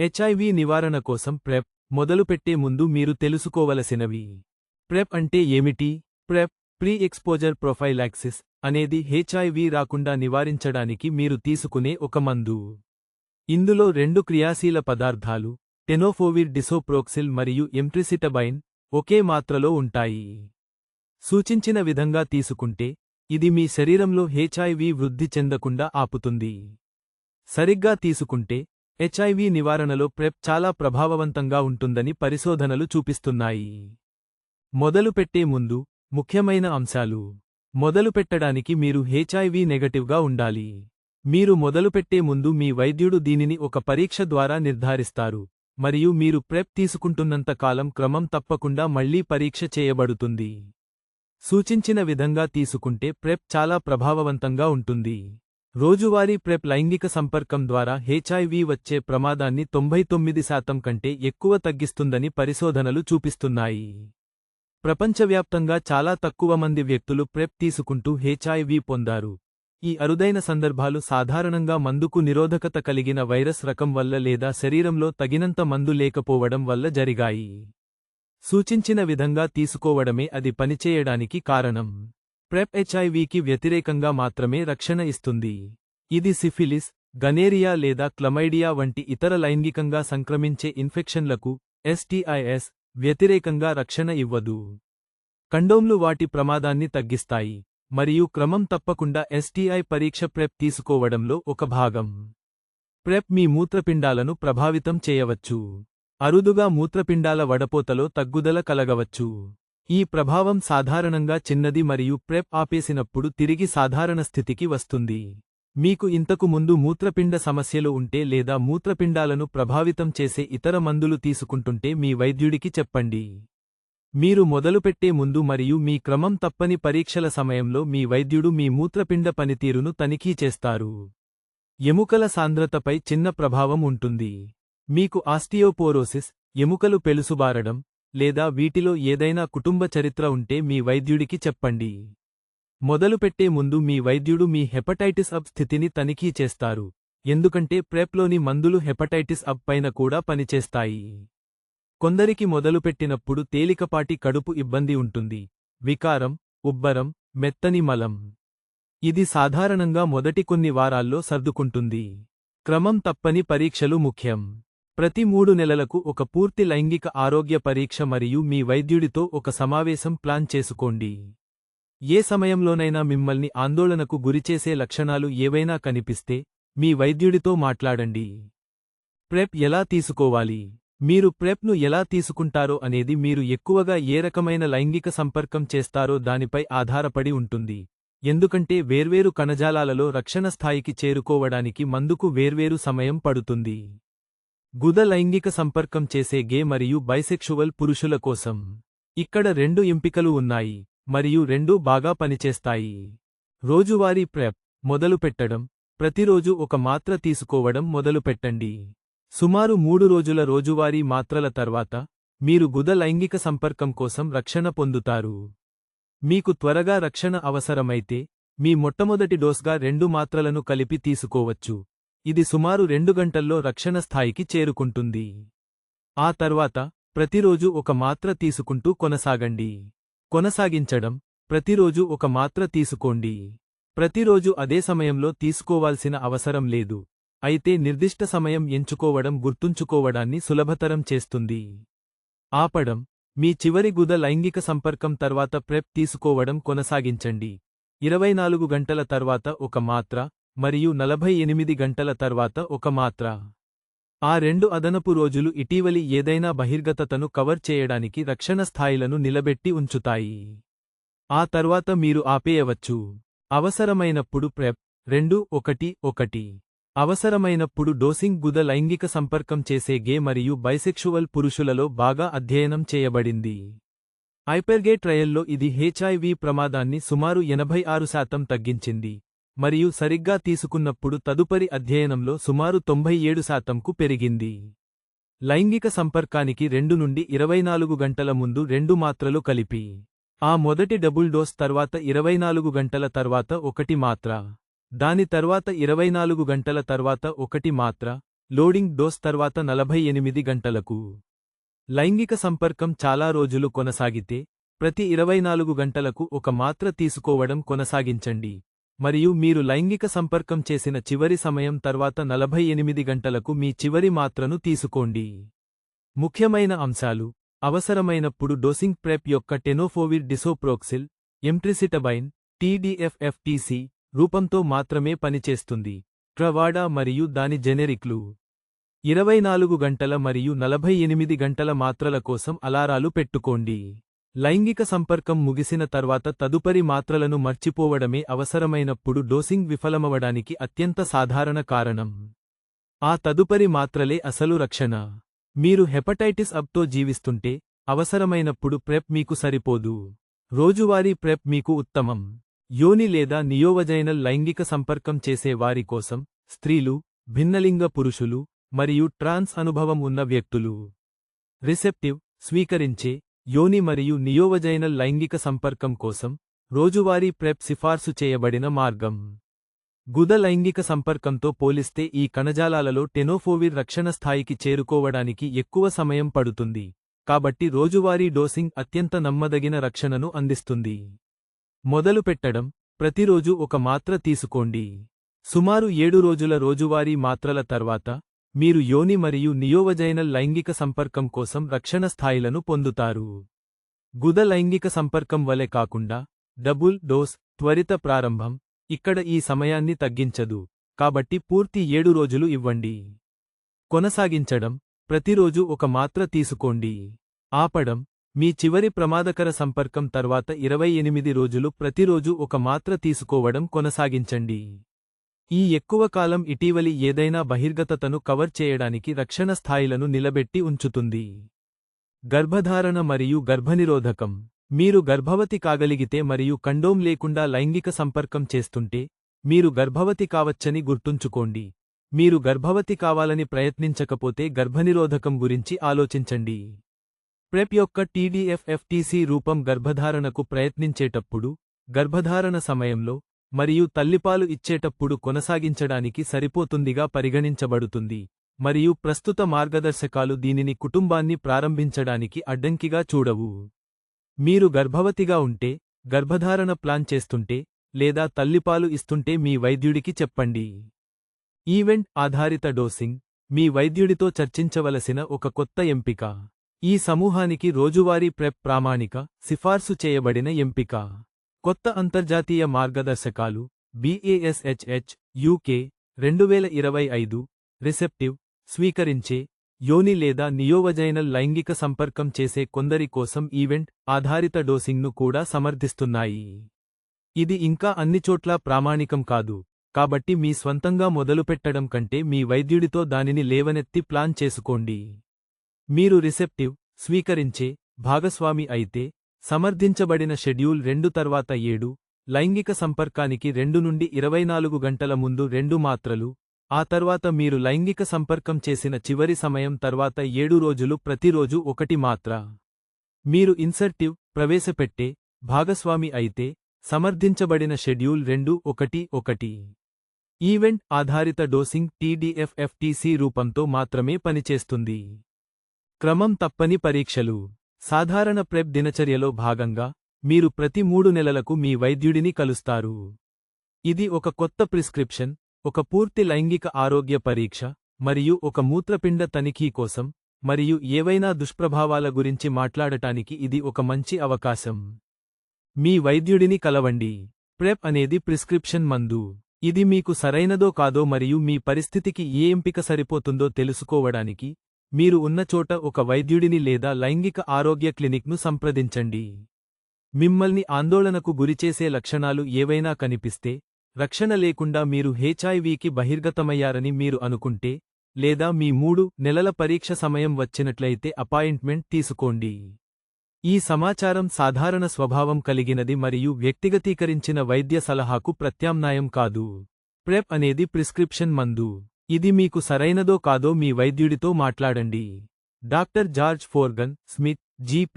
HIV నివారణ కోసం prep మొదలుపెట్టే ముందు మీరు తెలుసుకోవలసినవి. ప్రెప్ అంటే ఏమిటి? ప్రెప్ ప్రీ ఎక్స్పోజర్ ప్రొఫైలాక్సిస్ అనేది హెచ్ఐవి రాకుండా నివారించడానికి మీరు తీసుకునే ఒక మందు. ఇందులో 2 క్రియాశీల పదార్థాలు టెనోఫోవిర్ డిసోప్రోక్సిల్ మరియు ఎంట్రిసిటబైన్ ఒకే మాత్రలో ఉంటాయి. సూచించిన విధంగా తీసుకుంటే ఇది మీ శరీరంలో హెచ్ఐవి వృద్ధి చెందకుండా ఆపుతుంది. సరిగ్గా తీసుకుంటే హెచ్ఐవి నివారణలో ప్రెప్ చాలా ప్రభావవంతంగా ఉంటుందని పరిశోధనలు చూపిస్తున్నాయి. మొదలుపెట్టే ముందు ముఖ్యమైన అంశాలు. మొదలుపెట్టడానికి మీరు హెచ్ఐవి నెగటివ్గా ఉండాలి. మీరు మొదలుపెట్టే ముందు మీ వైద్యుడు దీనిని ఒక పరీక్ష ద్వారా నిర్ధారిస్తారు, మరియు మీరు ప్రెప్ తీసుకుంటున్నంత కాలం క్రమం తప్పకుండా మళ్లీ పరీక్ష చేయబడుతుంది. సూచించిన విధంగా తీసుకుంటే ప్రెప్ చాలా ప్రభావవంతంగా ఉంటుంది. రోజువారీ ప్రెప్ లైంగిక సంపర్కం ద్వారా హెచ్ఐవి వచ్చే ప్రమాదాన్ని 99% కంటే ఎక్కువ తగ్గిస్తుందని పరిశోధనలు చూపిస్తున్నాయి. ప్రపంచవ్యాప్తంగా చాలా తక్కువ మంది వ్యక్తులు ప్రెప్ తీసుకుంటూ హెచ్ఐవి పొందారు. ఈ అరుదైన సందర్భాలు సాధారణంగా మందుకు నిరోధకత కలిగిన వైరస్ రకం వల్ల లేదా శరీరంలో తగినంత మందు లేకపోవడం వల్ల జరిగాయి. సూచించిన విధంగా తీసుకోవడమే అది పనిచేయడానికి కారణం. ప్రెప్ హెచ్ఐవికి వ్యతిరేకంగా మాత్రమే రక్షణ ఇస్తుంది. ఇది సిఫిలిస్, గనేరియా లేదా క్లమైడియా వంటి ఇతర లైంగికంగా సంక్రమించే ఇన్ఫెక్షన్లకు STIs వ్యతిరేకంగా రక్షణ ఇవ్వదు. కండోమ్లు వాటి ప్రమాదాన్ని తగ్గిస్తాయి, మరియు క్రమం తప్పకుండా STI పరీక్ష ప్రెప్ తీసుకోవడంలో ఒక భాగం. ప్రెప్ మీ మూత్రపిండాలను ప్రభావితం చేయవచ్చు. అరుదుగా మూత్రపిండాల వడపోతలో తగ్గుదల కలగవచ్చు. ఈ ప్రభావం సాధారణంగా చిన్నది మరియు ప్రెప్ ఆపేసినప్పుడు తిరిగి సాధారణ స్థితికి వస్తుంది. మీకు ఇంతకు ముందు మూత్రపిండ సమస్యలు ఉంటే లేదా మూత్రపిండాలను ప్రభావితం చేసే ఇతర మందులు తీసుకుంటుంటే మీ వైద్యుడికి చెప్పండి. మీరు మొదలుపెట్టే ముందు మరియు మీ క్రమం తప్పని పరీక్షల సమయంలో మీ వైద్యుడు మీ మూత్రపిండ పనితీరును తనిఖీ చేస్తారు. ఎముకల సాంద్రతపై చిన్న ప్రభావం ఉంటుంది. మీకు ఆస్టియోపోరోసిస్, ఎముకలు పెలుసుబారడం, లేదా వీటిలో ఏదైనా కుటుంబ చరిత్ర ఉంటే మీ వైద్యుడికి చెప్పండి. మొదలుపెట్టే ముందు మీ వైద్యుడు మీ హెపటైటిస్ అబ్ స్థితిని తనిఖీ చేస్తారు, ఎందుకంటే ప్రెప్లోని మందులు హెపటైటిస్ అబ్ పైన కూడా పనిచేస్తాయి. కొందరికి మొదలుపెట్టినప్పుడు తేలికపాటి కడుపు ఇబ్బంది ఉంటుంది, వికారం, ఉబ్బరం, మెత్తని మలం. ఇది సాధారణంగా మొదటి కొన్ని వారాల్లో సర్దుకుంటుంది. క్రమం తప్పని పరీక్షలు ముఖ్యం. ప్రతి 3 నెలలకు ఒక పూర్తి లైంగిక ఆరోగ్య పరీక్ష మరియు మీ వైద్యుడితో ఒక సమావేశం ప్లాన్ చేసుకోండి. ఏ సమయంలోనైనా మిమ్మల్ని ఆందోళనకు గురిచేసే లక్షణాలు ఏవైనా కనిపిస్తే మీ వైద్యుడితో మాట్లాడండి. ప్రెప్ ఎలా తీసుకోవాలి? మీరు ప్రెప్ను ఎలా తీసుకుంటారో అనేది మీరు ఎక్కువగా ఏ రకమైన లైంగిక సంపర్కం చేస్తారో దానిపై ఆధారపడి ఉంటుంది, ఎందుకంటే వేర్వేరు కణజాలాలలో రక్షణ స్థాయికి చేరుకోవడానికి మందుకు వేర్వేరు సమయం పడుతుంది. గుద లైంగిక సంపర్కం చేసే గే మరియు బైసెక్షువల్ పురుషుల కోసం ఇక్కడ 2 ఎంపికలు ఉన్నాయి, మరియు రెండూ బాగా పనిచేస్తాయి. రోజువారీ ప్రెప్ మొదలుపెట్టడం. ప్రతిరోజు ఒక మాత్ర తీసుకోవడం మొదలుపెట్టండి. సుమారు 3 రోజుల రోజువారీ మాత్రల తర్వాత మీరు గుద లైంగిక సంపర్కం కోసం రక్షణ పొందుతారు. మీకు త్వరగా రక్షణ అవసరమైతే మీ మొట్టమొదటి డోస్గా 2 మాత్రలను కలిపి తీసుకోవచ్చు. ఇది సుమారు 2 గంటల్లో రక్షణ స్థాయికి చేరుకుంటుంది. ఆ తర్వాత ప్రతిరోజు ఒక మాత్ర తీసుకుంటూ కొనసాగండి. కొనసాగించడం. ప్రతిరోజు ఒక మాత్ర తీసుకోండి. ప్రతిరోజు అదే సమయంలో తీసుకోవాల్సిన అవసరం లేదు, అయితే నిర్దిష్ట సమయం ఎంచుకోవడం గుర్తుంచుకోవడాన్ని సులభతరం చేస్తుంది. ఆపడం. మీ చివరి గుద లైంగిక సంపర్కం తర్వాత ప్రెప్ తీసుకోవడం కొనసాగించండి. 24 గంటల తర్వాత ఒక మాత్ర మరియు 48 గంటల తర్వాత ఒక మాత్ర. ఆ 2 అదనపు రోజులు ఇటీవలి ఏదైనా బహిర్గతతను కవర్ చేయడానికి రక్షణ స్థాయిలను నిలబెట్టి ఉంచుతాయి. ఆ తర్వాత మీరు ఆపేయవచ్చు. అవసరమైనప్పుడు ప్రెప్ 2-1-1. అవసరమైనప్పుడు డోసింగ్. గుద లైంగిక సంపర్కం చేసే గే మరియు బైసెక్షువల్ పురుషులలో బాగా అధ్యయనం చేయబడింది. హైపెర్గే ట్రయల్లో ఇది హెచ్ఐవి ప్రమాదాన్ని సుమారు 86% తగ్గించింది, మరియు సరిగ్గా తీసుకున్నప్పుడు తదుపరి అధ్యయనంలో సుమారు 97%కు పెరిగింది. లైంగిక సంపర్కానికి 2 నుండి 24 గంటల ముందు 2 మాత్రలు కలిపి, ఆ మొదటి డబుల్ డోస్ తర్వాత 24 గంటల తర్వాత 1 మాత్ర, దాని తర్వాత 24 గంటల తర్వాత 1 మాత్ర, లోడింగ్ డోస్ తర్వాత 48 గంటలకు. లైంగిక సంపర్కం చాలా రోజులు కొనసాగితే ప్రతి 24 గంటలకు ఒక మాత్ర తీసుకోవడం కొనసాగించండి, మరియు మీరు లైంగిక సంపర్కం చేసిన చివరి సమయం తర్వాత 48 గంటలకు మీ చివరి మాత్రను తీసుకోండి. ముఖ్యమైన అంశాలు: అవసరమైనప్పుడు డోసింగ్ ప్రెప్ యొక్క టెనోఫోవిర్ డిసోప్రోక్సిల్, ఎంట్రిసిటబైన్, TDF-FTC రూపంతో మాత్రమే పనిచేస్తుంది. ట్రవాడా మరియు దాని జెనెరిక్లు 24 గంటల మరియు 48 గంటల మాత్రల కోసం అలారాలు పెట్టుకోండి. లైంగిక సంపర్కం ముగిసిన తర్వాత తదుపరి మాత్రలను మర్చిపోవడమే అవసరమైనప్పుడు డోసింగ్ విఫలమవడానికి అత్యంత సాధారణ కారణం. ఆ తదుపరి మాత్రలే అసలు రక్షణ. మీరు హెపటైటిస్ అబ్తో జీవిస్తుంటే అవసరమైనప్పుడు ప్రెప్ మీకు సరిపోదు. రోజువారీ ప్రెప్ మీకు ఉత్తమం. యోని లేదా నియోవజైనల్ లైంగిక సంపర్కం చేసే వారి కోసం, స్త్రీలు, భిన్నలింగ పురుషులు, మరియు ట్రాన్స్ అనుభవం ఉన్న వ్యక్తులు. రిసెప్టివ్, స్వీకరించే, యోని మరియు నియోవజైనల్ లైంగిక సంపర్కం కోసం రోజువారీ ప్రెప్ సిఫార్సు చేయబడిన మార్గం. గుద లైంగిక సంపర్కంతో పోలిస్తే ఈ కణజాలాలలో టెనోఫోవిర్ రక్షణ స్థాయికి చేరుకోవడానికి ఎక్కువ సమయం పడుతుంది, కాబట్టి రోజువారీ డోసింగ్ అత్యంత నమ్మదగిన రక్షణను అందిస్తుంది. మొదలుపెట్టడం: ప్రతిరోజు ఒక మాత్ర తీసుకోండి. సుమారు 7 రోజుల రోజువారీ మాత్రల తర్వాత, మీరు యోని మరియు నియోవజైనల్ లైంగిక సంపర్కం కోసం రక్షణ స్థాయిలను పొందుతారు. గుద లైంగిక సంపర్కం వలె కాకుండా, డబుల్ డోస్ త్వరిత ప్రారంభం ఇక్కడ ఈ సమయాన్ని తగ్గించదు, కాబట్టి పూర్తి 7 రోజులు ఇవ్వండి. కొనసాగించడం: ప్రతిరోజు ఒక మాత్ర తీసుకోండి. ఆపడం: మీ చివరి ప్రమాదకర సంపర్కం తర్వాత 28 రోజులు ప్రతిరోజు ఒక మాత్ర తీసుకోవడం కొనసాగించండి. ఈ ఎక్కువ కాలం ఇటీవలి ఏదైనా బహిర్గతతను కవర్ చేయడానికి రక్షణ స్థాయిలను నిలబెట్టి ఉంచుతుంది. గర్భధారణ మరియు గర్భనిరోధకం: మీరు గర్భవతి కాగలిగితే మరియు కండోమ్ లేకుండా లైంగిక సంపర్కం చేస్తుంటే, మీరు గర్భవతి కావచ్చని గుర్తుంచుకోండి. మీరు గర్భవతి కావాలని ప్రయత్నించకపోతే గర్భనిరోధకం గురించి ఆలోచించండి. ప్రెప్ యొక్క TDF-FTC రూపం గర్భధారణకు ప్రయత్నించేటప్పుడు, గర్భధారణ సమయంలో, మరియు తల్లిపాలు ఇచ్చేటప్పుడు కొనసాగించడానికి సరిపోతుందిగా పరిగణించబడుతుంది, మరియు ప్రస్తుత మార్గదర్శకాలు దీనిని కుటుంబాన్ని ప్రారంభించడానికి అడ్డంకిగా చూడవు. మీరు గర్భవతిగా ఉంటే, గర్భధారణ ప్లాన్ చేస్తుంటే, లేదా తల్లిపాలు ఇస్తుంటే మీ వైద్యుడికి చెప్పండి. ఈవెంట్ ఆధారిత డోసింగ్: మీ వైద్యుడితో చర్చించవలసిన ఒక కొత్త ఎంపిక. ఈ సమూహానికి రోజువారీ ప్రెప్ ప్రామాణిక, సిఫార్సు చేయబడిన ఎంపిక. కొత్త అంతర్జాతీయ మార్గదర్శకాలు BASHH UK 2025. రిసెప్టివ్, స్వీకరించే, యోని లేదా నియోవజైనల్ లైంగిక సంపర్కం చేసే కొందరి కోసం ఈవెంట్ ఆధారిత డోసింగ్ను కూడా సమర్థిస్తున్నాయి. ఇది ఇంకా అన్నిచోట్లా ప్రామాణికం కాదు, కాబట్టి మీ స్వంతంగా మొదలుపెట్టడం కంటే మీ వైద్యుడితో దానిని లేవనెత్తి ప్లాన్ చేసుకోండి. మీరు రిసెప్టివ్, స్వీకరించే, భాగస్వామి అయితే, సమర్థించబడిన షెడ్యూల్ 2 తర్వాత 7, లైంగిక సంపర్కానికి 2 నుండి 24 గంటల ముందు 2 మాత్రలు, ఆ తర్వాత మీరు లైంగిక సంపర్కం చేసిన చివరి సమయం తర్వాత 7 రోజులు ప్రతిరోజు 1 మాత్ర. మీరు ఇన్సర్టివ్, ప్రవేశపెట్టే, భాగస్వామి అయితే, సమర్థించబడిన షెడ్యూల్ 2-1-1. ఈవెంట్ ఆధారిత డోసింగ్ TDF-FTC రూపంతో మాత్రమే పనిచేస్తుంది. క్రమం తప్పని పరీక్షలు: సాధారణ ప్రెప్ దినచర్యలో భాగంగా, మీరు ప్రతి 3 నెలలకు మీ వైద్యుడిని కలుస్తారు. ఇది ఒక కొత్త ప్రిస్క్రిప్షన్, ఒక పూర్తి లైంగిక ఆరోగ్య పరీక్ష, మరియు ఒక మూత్రపిండ తనిఖీ కోసం, మరియు ఏవైనా దుష్ప్రభావాల గురించి మాట్లాడటానికి ఇది ఒక మంచి అవకాశం. మీ వైద్యుడిని కలవండి. ప్రెప్ అనేది ప్రిస్క్రిప్షన్ మందు. ఇది మీకు సరైనదో కాదో మరియు మీ పరిస్థితికి ఏ ఎంపిక సరిపోతుందో తెలుసుకోవడానికి, మీరు ఉన్న చోట ఒక వైద్యుడిని లేదా లైంగిక ఆరోగ్య క్లినిక్ను సంప్రదించండి. మిమ్మల్ని ఆందోళనకు గురిచేసే లక్షణాలు ఏవైనా కనిపిస్తే, రక్షణ లేకుండా మీరు HIVకి బహిర్గతమయ్యారని మీరు అనుకుంటే, లేదా మీ 3 నెలల పరీక్ష సమయం వచ్చినట్లయితే అపాయింట్మెంట్ తీసుకోండి. ఈ సమాచారం సాధారణ స్వభావం కలిగినది మరియు వ్యక్తిగతీకరించిన వైద్య సలహాకు ప్రత్యామ్నాయం కాదు. ప్రెప్ అనేది ప్రిస్క్రిప్షన్ మందు. ఇది మీకు సరైనదో కాదో మీ వైద్యుడితో మాట్లాడండి. Doctor George Forgan Smith, GP.